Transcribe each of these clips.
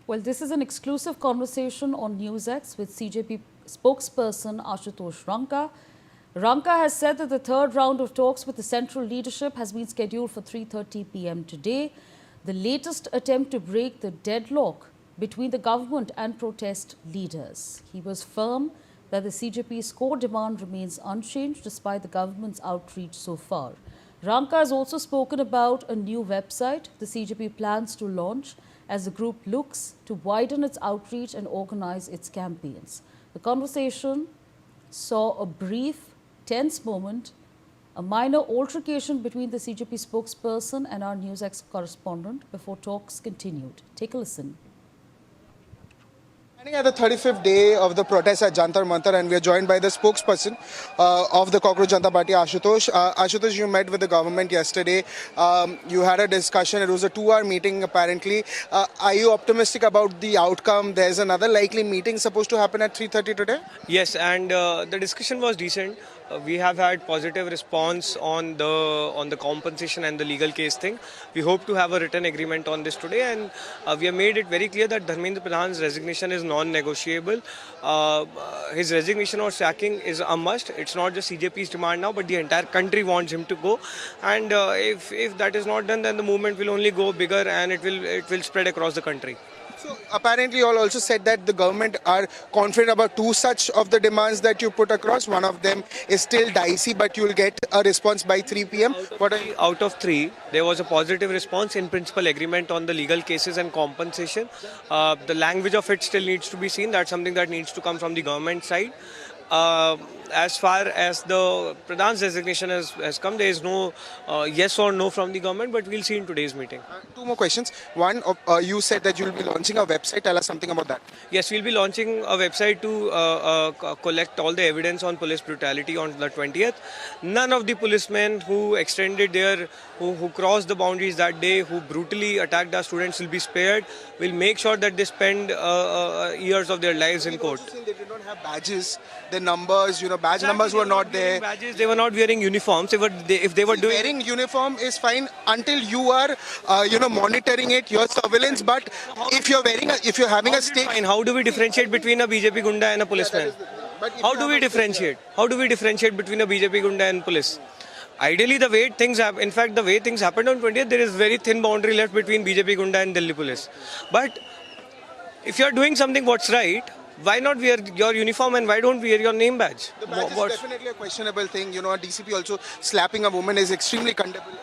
Well, this is an exclusive conversation on NewsX with CJP spokesperson Ashutosh Ranka. Ranka has said that the third round of talks with the central leadership has been scheduled for 3:30 p.m. today, the latest attempt to break the deadlock between the government and protest leaders. He was firm that the CJP's core demand remains unchanged despite the government's outreach so far. Ranka has also spoken about a new website the CJP plans to launch as the group looks to widen its outreach and organize its campaigns. The conversation saw a brief, tense moment, a minor altercation between the CJP spokesperson and our NewsX correspondent before talks continued. Take a listen. Standing at the 35th day of the protest at Jantar Mantar, and we are joined by the spokesperson of the Cockroach Janata Party, Ashutosh. Ashutosh, you met with the government yesterday. You had a discussion. It was a 2-hour meeting, apparently. Are you optimistic about the outcome? There's another likely meeting supposed to happen at 3:30 today? Yes, and the discussion was decent. We have had positive response on the compensation and the legal case thing. We hope to have a written agreement on this today, and we have made it very clear that Dharmendra Pradhan's resignation is non-negotiable. His resignation or sacking is a must. It's not just CJP's demand now, but the entire country wants him to go. And if that is not done, then the movement will only go bigger and it will spread across the country. So apparently you all also said that the government are confident about 2 such of the demands that you put across. One of them is still dicey, but you will get a response by 3 p.m. Out of 3, there was a positive response in principle agreement on the legal cases and compensation. The language of it still needs to be seen. That's something that needs to come from the government side. As far as the Pradhan's resignation has come, there is no yes or no from the government, but we'll see in today's meeting. 2 more questions. One, you said that you will be launching a website. Tell us something about that. Yes, we'll be launching a website to collect all the evidence on police brutality on the 20th. None of the policemen who extended who crossed the boundaries that day, who brutally attacked our students will be spared. We'll make sure that they spend years of their lives in court. They did not have badges. The numbers, badge numbers were not there. Badges, they were not wearing uniforms. If they were doing wearing uniform is fine until you are, monitoring it, your surveillance. But if you're having a stake, fine. How do we differentiate between a BJP gunda and a policeman? How do we differentiate? How do we differentiate between a BJP gunda and police? Ideally, the way things happen, in fact, the way things happened on 20th, there is very thin boundary left between BJP gunda and Delhi police. But if you are doing something what's right, why not wear your uniform and why don't wear your name badge? The badge is definitely a questionable thing. A DCP also slapping a woman is extremely condemnable.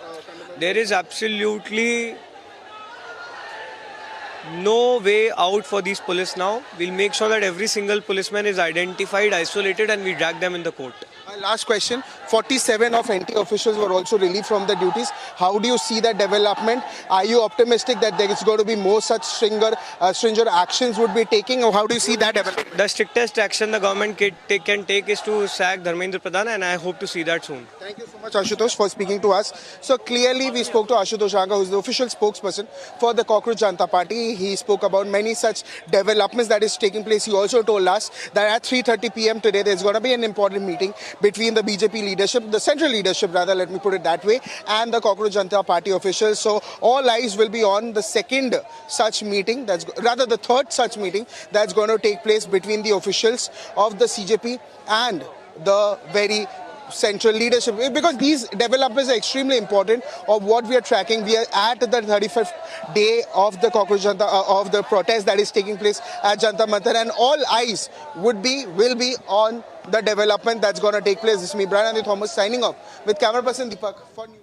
There is absolutely no way out for these police now. We'll make sure that every single policeman is identified, isolated, and we drag them in the court. Last question. 47 of NT officials were also relieved from the duties. How do you see that development? Are you optimistic that there is going to be more such stringent actions would be taking, or how do you see that development? The strictest action the government can take is to sack Dharmendra Pradhan, and I hope to see that soon. Thank you so much, Ashutosh, for speaking to us. So clearly we spoke to Ashutosh Ranka, who is the official spokesperson for the Cockroach Janata Party. He spoke about many such developments that is taking place. He also told us that at 3:30 p.m. today there's going to be an important meeting between the BJP leadership, the central leadership rather, let me put it that way, and the Cockroach Janata Party officials. So all eyes will be on the second such meeting, the third such meeting that's going to take place between the officials of the CJP and the very central leadership, because these developments are extremely important of what we are tracking. We are at the 35th day of the Cockroach Janata, of the protest that is taking place at Jantar Mantar, and all eyes will be on the development that's going to take place. This is me, Brian Andy Thomas, signing off with camera person Deepak for News.